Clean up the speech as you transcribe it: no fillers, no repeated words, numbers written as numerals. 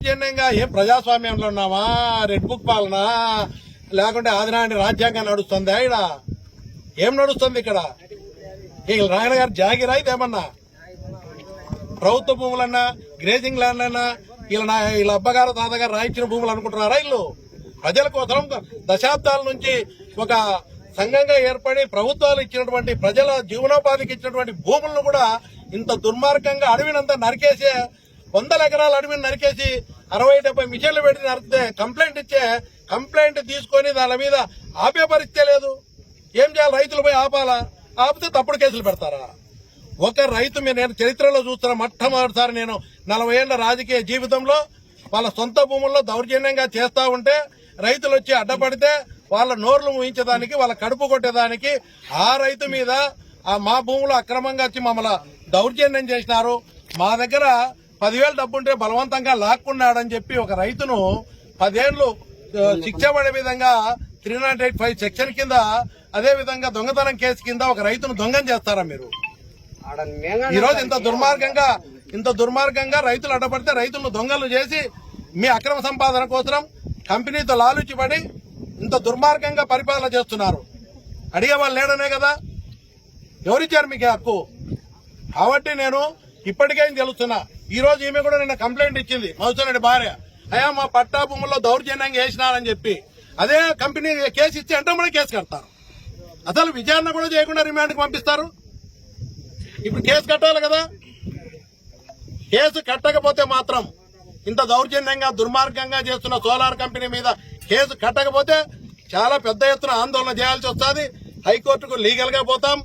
దౌర్జన్యంగా ఏం ప్రజాస్వామ్యంలో ఉన్నామా, రెడ్ బుక్ పాలన లేకుంటే ఆదినాటి రాజ్యాంగం నడుస్తుందా? ఇక్కడ ఏం నడుస్తుంది? ఇక్కడ నారాయణ గారు జాగిరా ఇదేమన్నా ప్రభుత్వ భూములన్నా గ్రేజింగ్ ల్యాండ్ అన్నా వీళ్ళ అబ్బగారు తాతగారు రాయించిన భూములు అనుకుంటున్నారా? ఇల్లు ప్రజల కోసం దశాబ్దాల నుంచి ఒక సంఘంగా ఏర్పడి ప్రభుత్వాలు ఇచ్చినటువంటి ప్రజల జీవనోపాధికి ఇచ్చినటువంటి భూములను కూడా ఇంత దుర్మార్గంగా అడవినంతా నరికేసే 100 ఎకరాల అడవిని నరికేసి 60-70 మిషన్లు పెట్టి నరికితే కంప్లైంట్ తీసుకొని దాని మీద ఆపే పరిస్థితే లేదు. ఏం చేయాలి? రైతులపై ఆపాలా? ఆపితే తప్పుడు కేసులు పెడతారా? ఒక రైతు నేను చరిత్రలో చూస్తున్న మొట్టమొదటిసారి నేను 40 ఏళ్ల రాజకీయ జీవితంలో వాళ్ళ సొంత భూముల్లో దౌర్జన్యంగా చేస్తా ఉంటే రైతులు వచ్చి అడ్డపడితే వాళ్ళ నోర్లు ముయించడానికి, వాళ్ళ కడుపు కొట్టేదానికి ఆ రైతు మీద మా భూములు అక్రమంగా వచ్చి మమ్మల్ని దౌర్జన్యం చేసినారు, మా దగ్గర 10,000 డబ్బుంటే బలవంతంగా లాక్కున్నాడని చెప్పి ఒక రైతును 10 ఏళ్లు శిక్ష పడే విధంగా 385 సెక్షన్ కింద, అదే విధంగా దొంగతనం కేసు కింద ఒక రైతును దొంగం చేస్తారా మీరు? ఈ రోజు ఇంత దుర్మార్గంగా రైతులు అడ్డపడితే రైతులను దొంగలు చేసి మీ అక్రమ సంపాదన కోసం కంపెనీతో లాలుచిపడి ఇంత దుర్మార్గంగా పరిపాలన చేస్తున్నారు. అడిగే వాళ్ళు లేడనే కదా? ఎవరిచ్చారు మీకు హక్కు? కాబట్టి నేను ఇప్పటికేం తెలుస్తున్నా. ఈ రోజు ఈమె కూడా నిన్న కంప్లైంట్ ఇచ్చింది, మధుసూదన్ భార్య. అయ్యా మా పట్టా భూముల్లో దౌర్జన్యంగా వేసినారని చెప్పి అదే కంపెనీ కేసు ఇచ్చి అంటే కేసు కడతారు. అసలు విచారణ కూడా చేయకుండా రిమాండ్కి పంపిస్తారు. ఇప్పుడు కేసు కట్టాలి కదా? కేసు కట్టకపోతే మాత్రం ఇంత దౌర్జన్యంగా దుర్మార్గంగా చేస్తున్న సోలార్ కంపెనీ మీద కేసు కట్టకపోతే చాలా పెద్ద ఎత్తున ఆందోళన చేయాల్సి వస్తుంది. హైకోర్టుకు లీగల్ గా పోతాం.